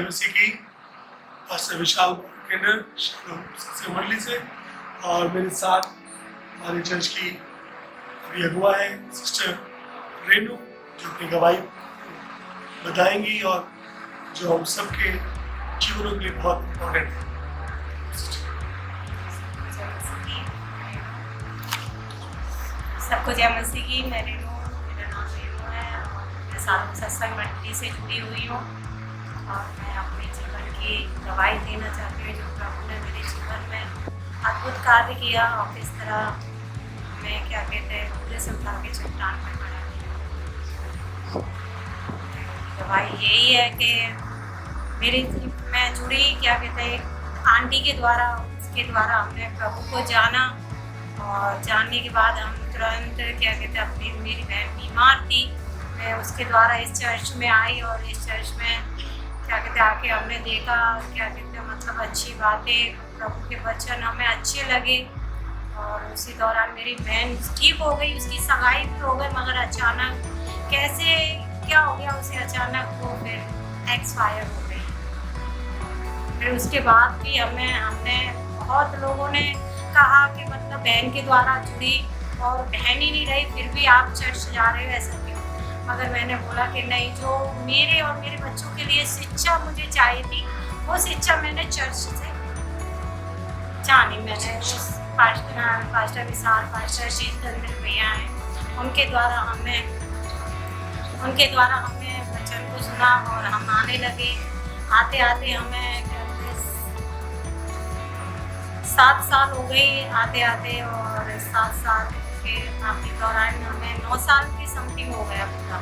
मसीह की। पास्टर विशाल केंद्र सत्संग मंडली से, और मेरे साथ हमारे चर्च की अभी अगुआ है सिस्टर रेनू, जो अपनी गवाही बताएंगी और जो हम सबके जीवनों के लिए बहुत इम्पोर्टेंट है। सबको जय मसीह की। मैं रेनू, मेरा नाम रेनू है और मैं सालों सत्संग मंडली से जुड़ी हुई हूँ और मैं अपने जीवन की गवाही देना चाहती हूँ जो प्रभु ने मेरे जीवन में अद्भुत कार्य किया और किस तरह मैं क्या कहते हैं पूरे से उठा के चट्टान पर खड़ा किया। गवाही यही है कि मेरी मैं जुड़ी क्या कहते हैं आंटी के द्वारा, उसके द्वारा हमने प्रभु को जाना और जानने के बाद हम तुरंत क्या कहते हैं अपनी मेरी बहन बीमार थी, मैं उसके द्वारा इस चर्च में आई और इस चर्च में क्या कहते हैं आके हमने देखा क्या कहते हैं मतलब अच्छी बातें, प्रभु के वचन हमें अच्छे लगे और उसी दौरान मेरी बहन ठीक हो गई, उसकी सगाई भी हो गई, मगर अचानक कैसे क्या हो गया उसे अचानक वो फिर एक्सपायर हो गई। फिर उसके बाद भी हमने बहुत लोगों ने कहा कि मतलब बहन के द्वारा जुड़ी और बहन ही नहीं रही, फिर भी आप चर्च जा रहे हो, ऐसा क्यों? मगर मैंने बोला कि नहीं, जो मेरे और मेरे बच्चों के लिए शिक्षा मुझे चाहिए थी वो शिक्षा मैंने चर्च से जानी। मैंने पास्टर विशाल, पास्टर शीतल भैया हैं, उनके द्वारा हमने वचन को सुना और हम आने लगे। आते आते हमें 7 साल हो गई आते आते, और 7 साल के आपके दौरान हमें 9 साल की समथिंग हो गया, पूरा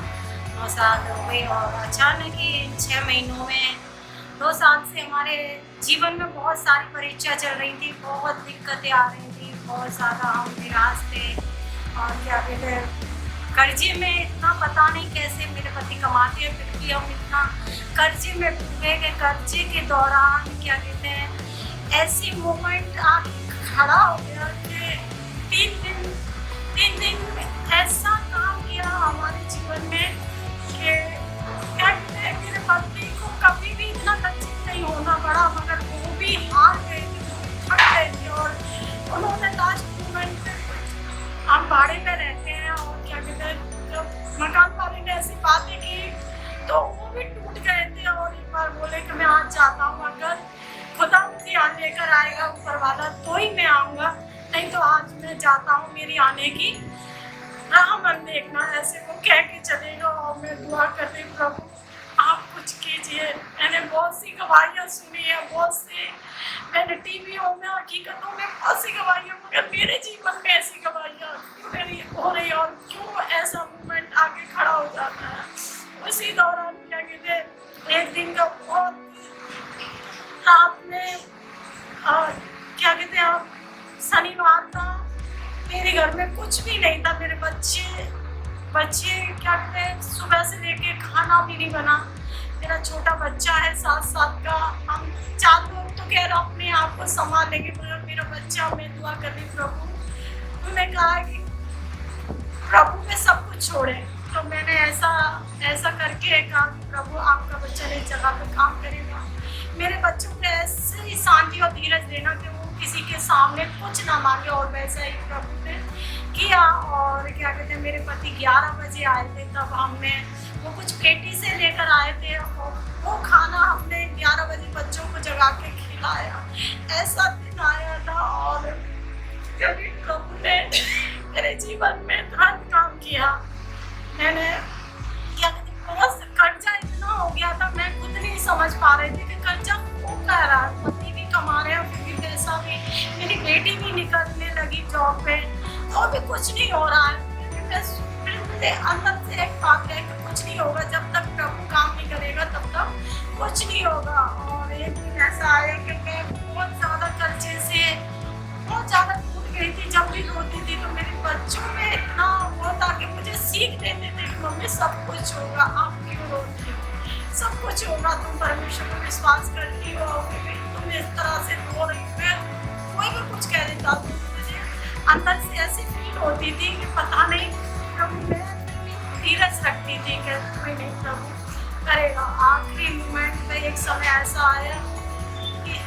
9 साल हो गई। और अचानक ही 6 महीनों में 2 साल से हमारे जीवन में बहुत सारी परीक्षा चल रही थी, बहुत दिक्कतें आ रही थी, बहुत ज़्यादा हम निराश थे और क्या कहते हैं कर्जे में इतना पता नहीं कैसे मेरे पति कमाते हैं, फिर भी हम इतना कर्जे में डूबे गए। कर्जे के दौरान क्या कहते हैं ऐसी मोमेंट आके खड़ा हो गया कि 3 दिन ऐसा काम किया हमारे जीवन में कि क्या कहते हैं मेरे पति को कभी भी इतना लज्जित नहीं होना पड़ा, मगर वो भी हार गए थे, थक गए थे। और उन्होंने लास्ट मोमेंट में, हम भाड़े में रहते हैं और क्या कहते हैं जब मकान वाले ने ऐसी बातें की तो वो भी टूट गए थे और एक बार बोले कि मैं आज जाता हूँ, अगर खुदा मुझे यहाँ लेकर आएगा ऊपर वाला तो ही मैं आऊँगा, नहीं तो आज मैं जाता हूँ, मेरी आने की राह मत देखना, ऐसे वो कह के चलेगा। और मैं दुआ करती हूँ प्रभु आप कुछ कीजिए। मैंने बहुत सी गवाहियाँ सुनी है, बहुत से मैंने टीवीओं में हकीकतों में बहुत सी गवाहियाँ, मगर मेरे जीवन में ऐसी गवाहियाँ क्यों नहीं हो रही और क्यों ऐसा मूवमेंट आगे खड़ा हो जाता है। उसी दौरान क्या कहते हैं एक दिन का बहुत रात में क्या कहते हैं शनिवार था, मेरे घर में कुछ भी नहीं था, मेरे बच्चे क्या कहते हैं सुबह से लेके खाना भी नहीं बना। मेरा छोटा बच्चा है 7 साल का, हम 4 लोग तो कह रहे अपने आप को संभाल लेंगे, मगर मेरा बच्चा, मैं दुआ कर रही प्रभु, उन्होंने कहा कि प्रभु में सब कुछ छोड़े। तो मैंने ऐसा करके कहा प्रभु आपका बच्चा एक जगह पे काम करेगा, मेरे बच्चों को ऐसी शांति और धीरज देना कि वो किसी के सामने कुछ ना मांगे। और वैसा ही प्रभु ने किया। और क्या कहते हैं मेरे पति 11 बजे आए थे, तब हमने वो कुछ पेटी से लेकर आए थे और वो खाना हमने 11 बजे बच्चों को जगा के खिलाया। ऐसा दिन आया था और कभी प्रभु ने मेरे जीवन में तुरंत काम किया। मैंने क्या कहते बहुत कर्जा इतना हो गया था, मैं खुद नहीं समझ पा रही थी कि कर्जा क्यों कह रहा है, पति भी कमा रहे हैं, फिर भी पैसा भी, मेरी बेटी भी निकलने लगी जॉब पे, तो भी कुछ नहीं हो रहा है। मुझे अंदर से एक बात है कि कुछ नहीं होगा, जब तक प्रभु काम नहीं करेगा तब तक कुछ नहीं होगा। और एक दिन ऐसा आया कि मैं बहुत ज़्यादा कर्जे से बहुत ज़्यादा टूट गई थी। जब भी रोती थी तो मेरे बच्चों में इतना वो था कि मुझे सीख देते थे कि मम्मी सब कुछ होगा, आप क्यों रोती हो, सब कुछ होगा, तुम परमेश्वर को विश्वास करती हो, तुम इस तरह से रो रही हो। कोई भी कुछ कह देता तो मुझे अंदर से ऐसी फील होती थी कि पता नहीं प्रभु, मैं धीरज रखती थी कि कोई नहीं प्रभु करेगा। आखिरी मोमेंट में एक समय ऐसा आया कि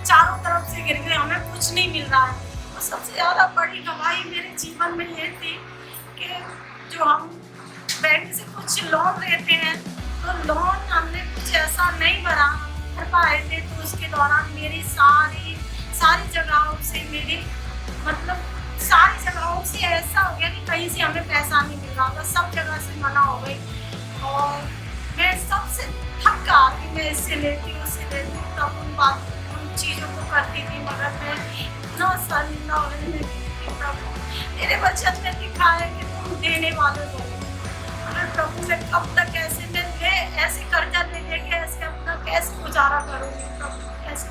चारों तरफ से गिर गए, हमें कुछ नहीं मिल रहा है। और सबसे ज़्यादा बड़ी गवाही मेरे जीवन में ये थी कि जो हम बैंक से कुछ लोन लेते हैं, तो लोन हमने कुछ ऐसा नहीं भर पाए थे, तो उसके दौरान मेरी सारी जगहों से सारी जगहों से ऐसा हो गया कि कहीं से हमें पैसा नहीं मिल रहा था, सब जगह से मना हो गई। और मैं सबसे थक गया कि मैं इससे लेती हूँ उससे लेती हूँ, तब उन चीज़ों को करती थी, मगर मैं इतना शर्मिंदा होने लगी थी। प्रभु मेरे वचन में लिखा है कि तुम देने वाले हो, मगर प्रभु मैं कब तक ऐसे कर्जा ले लेके ऐसे अपना कैसे गुजारा करूँगी प्रभु, कैसे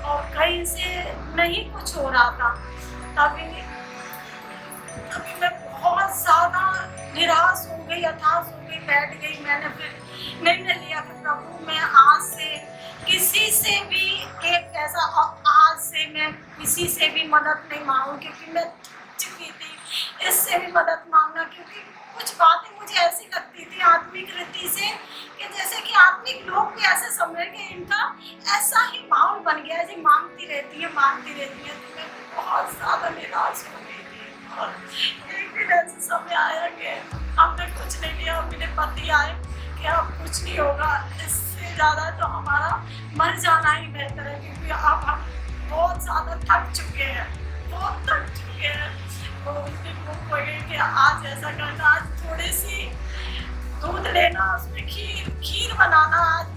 और कहीं से नहीं कुछ हो रहा था। तभी मैं बहुत ज़्यादा निराश हो गई, हताश हो गई, बैठ गई। मैंने फिर निर्णय लिया कि प्रभु मैं आज से किसी से भी आज से मैं किसी से भी मदद नहीं मांगू, क्योंकि मैं चुकी थी इससे भी मदद मांगना। क्योंकि कुछ बातें मुझे ऐसी लगती थी आत्मिक रीति से कि जैसे कि आत्मिक लोग भी ऐसे समझे कि इनका ऐसा ही माहौल बन गया है जी, मांगती रहती है। तो मैं बहुत ज़्यादा निराश हो गई थी। और एक दिन ऐसा समय आया कि हमने कुछ नहीं लिया, मेरे पति आए कि अब कुछ नहीं होगा, इससे ज़्यादा तो हमारा मर जाना ही बेहतर है, क्योंकि अब हम बहुत ज़्यादा थक चुके हैं। तो उस दिन वो बोले कि आज ऐसा करना, आज थोड़ी सी दूध लेना, उसमें खीर बनाना, आज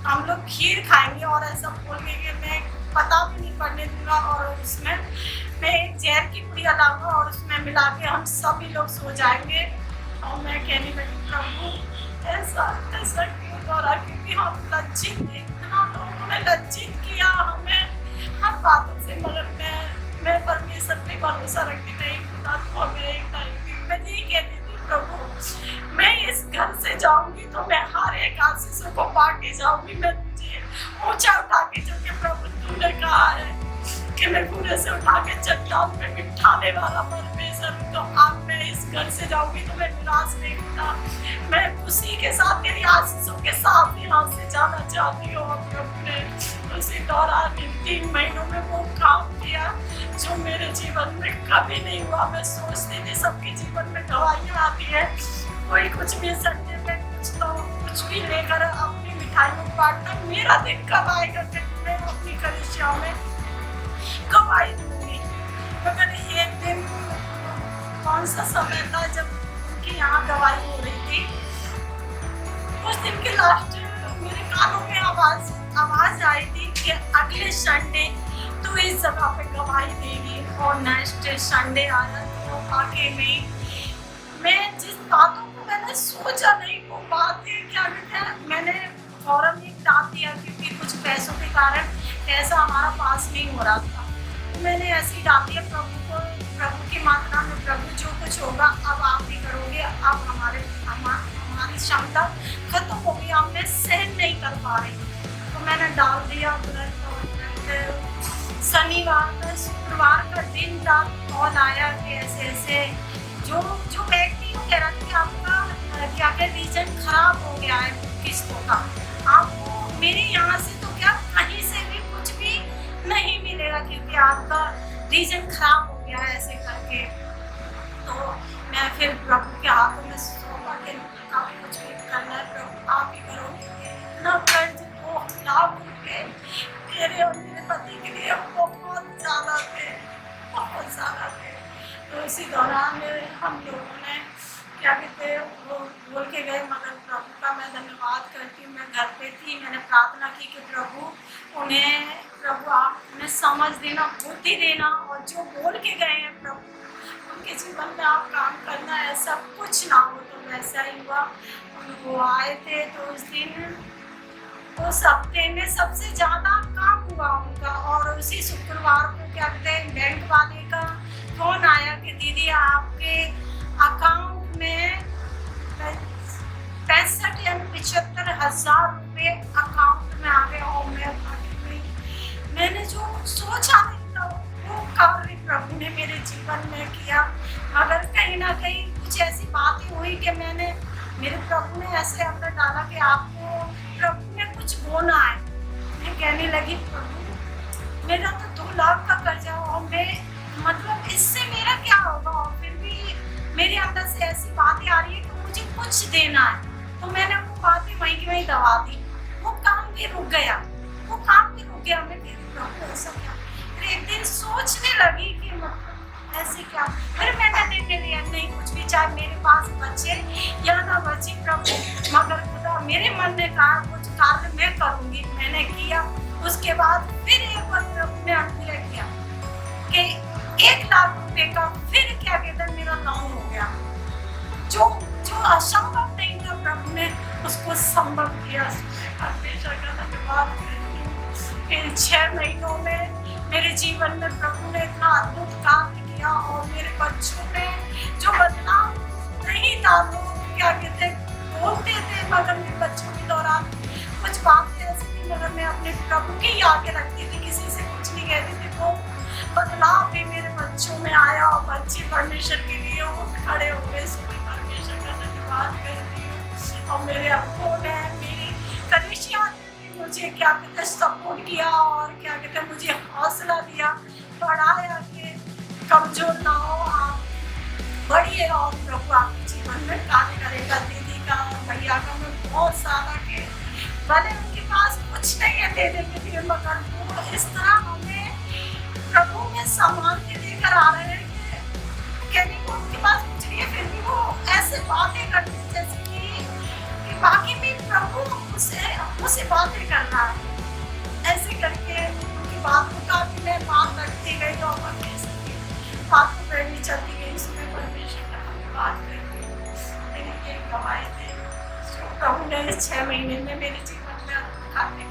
हम लोग खीर खाएंगे। और ऐसा बोल के कि मैं पता भी नहीं पड़ने दूंगा, और उसमें मैं एक जहर की पुड़िया लाऊंगा और उसमें मिला के हम सभी लोग सो जाएंगे। और मैं कहने लगी प्रभु ऐसा क्यों हो रहा, क्योंकि हम लज्जित थे, इतना लोगों ने लज्जित किया हमें हर बातों से। मगर मैं परमेश्वर पे भरोसा रखती नहीं, खुदा तो मेरे एक टाइम मैं यही कहती थी प्रभु मैं इस घर से जाऊंगी तो मैं हर एक आशीषों को पा के जाऊंगी, मैं तुझे ऊंचा उठा के, जो कि प्रभु तूने कहा है कि मैं पूरे से उठा के चट्टान पे बिठाने वाला परमेश्वर। तो अब मैं इस घर से जाऊंगी तो मैं निराश नहीं होता, मैं खुशी के साथ तेरी आशीषों के साथ यहाँ से जाना चाहती हूँ। प्रभु ने उसी दौरान इन 3 महीनों में वो काम किया जो मेरे जीवन में कभी नहीं हुआ। मैं सोचती थी सबके जीवन में दवाइयाँ आती है, कोई कुछ भी संडे में कुछ भी लेकर अपनी मिठाइयों को बांटना, मेरा दिन कब आएगा कि मैं अपनी कलीसियाओं में गवाही दूंगी। मगर एक दिन कौन सा समय था जब उनकी यहाँ गवाही हो रही थी, उस दिन के लास्ट मेरे कानों में आवाज आई थी कि अगले संडे तू इस जगह पे गवाही देगी। और नेक्स्ट संडे आया तो आके मैं जिस बातों को मैंने सोचा नहीं, वो बातें क्या कहते हैं, मैंने फौरन एक डाल दिया, क्योंकि कुछ पैसों के कारण पैसा हमारा पास नहीं हो रहा था। तो मैंने ऐसे ही डाल दिया प्रभु की मात्रा में, प्रभु जो कुछ होगा अब आप ही करोगे, अब हमारी क्षमता खत्म हो गई, अब मैं सहन नहीं कर पा रही। तो मैंने डाल दिया शुक्रवार का दिन रात कॉल आया कि ऐसे जो व्यक्ति कह रहा था कि आपका क्या रीजन खराब हो गया है किस्तों का, आपको मेरे यहाँ से तो क्या कहीं से भी कुछ भी नहीं मिलेगा, क्योंकि आपका रीजन खराब हो गया है ऐसे करके। तो मैं फिर प्रभु के हाथों में सौंपा के कुछ भी करना है प्रभु आप ही करोगे। इतना कर्ज 2 लाख रुपए मेरे और मेरे पति के लिए बहुत ज़्यादा थे। तो इसी दौरान हम लोगों ने क्या कहते हैं वो बोल के गए, मगर प्रभु का मैं धन्यवाद करती हूँ। मैं घर पे थी, मैंने प्रार्थना की कि प्रभु आप उन्हें समझ देना, बुद्धि देना, और जो बोल के गए हैं प्रभु उनके जीवन में आप काम करना, ऐसा कुछ ना हो। तो वैसा ही हुआ। वो आए थे तो उस दिन उस हफ्ते में सबसे ज़्यादा काम हुआ उनका। और उसी शुक्रवार को क्या कहते हैं बैंक वाले का फोन आया कि दीदी आपके अकाउंट में 65 या 75 हज़ार रुपये अकाउंट में आ गए। और मैंने जो सोचा नहीं था वो कार्य प्रभु ने मेरे जीवन में किया। मगर कहीं ना कहीं कुछ ऐसी बातें हुई कि मैंने मेरे प्रभु ने ऐसे अंदर डाला कि आपको प्रभु में कुछ बोना है। मैं कहने लगी प्रभु मेरा तो 2 लाख का कर्जा और मैं मतलब इससे मेरा क्या होगा, और फिर भी मेरे अंदर से ऐसी बातें आ रही है कि मुझे कुछ देना है। तो मैंने वो बातें वहीं की वहीं दबा दी, वो काम भी रुक गया, वो काम भी रुक गया। मैं फिर प्रभु ऐसा क्या, फिर एक दिन सोचने लगी कि मतलब ऐसे क्या, फिर मैंने निर्णय लिया नहीं कुछ भी चाहे मेरे पास बचे या ना बचे प्रभु, मगर खुदा मेरे मन ने कहा कुछ कार्य मैं करूंगी, मैंने किया। उसके बाद फिर एक बार प्रभु ने अनुग्रह किया कि 1 लाख रुपए का फिर क्या कहते हैं मेरा लोन हो गया। जो जो असंभव नहीं था प्रभु ने उसको संभव किया। हमेशा का धन्यवाद करती हूँ। इन 6 महीनों में मेरे जीवन में प्रभु ने इतना अद्भुत काम किया और मेरे बच्चों में जो बदलाव नहीं था, लोग क्या कहते बोलते थे मगर मेरे बच्चों के दौरान कुछ बातें ऐसी थी मगर मैं अपने प्रभु के ही आगे रखती थी, किसी से कुछ नहीं कहती थी। वो बदलाव भी मेरे बच्चों में आया और बच्चे परमेश्वर के लिए खड़े हो गए। परमेश्वर का धन्यवाद करती हूँ। और मेरे अब्बू ने मेरी कलीसिया ने मुझे क्या कहते सपोर्ट किया और क्या कहते मुझे हौसला दिया, बढ़ाया कि कमजोर ना हो, आप बढ़िए और प्रभु आपके जीवन में कार्य करेगा। दीदी का भैया का मैं बहुत सारा के भले उनके पास कुछ नहीं है देने के लिए मगर वो इस तरह हमें प्रभु में सम्मान के देकर आ रहे हैं कि कहने को उनके पास कुछ नहीं है फिर भी वो ऐसे बातें करते हैं जैसे कि बाकी भी प्रभु मुझसे बातें कर रहा है। ऐसे करके उनकी बातों का भी मैं मान रखती गई और परमेश्वर की बातों पर भी चलती गई। इसमें परमेश्वर का धन्यवाद करती हूँ। मेरी ये गवाही थी प्रभु ने इस 6 महीने में मेरे जीवन में अद्भुत कार्य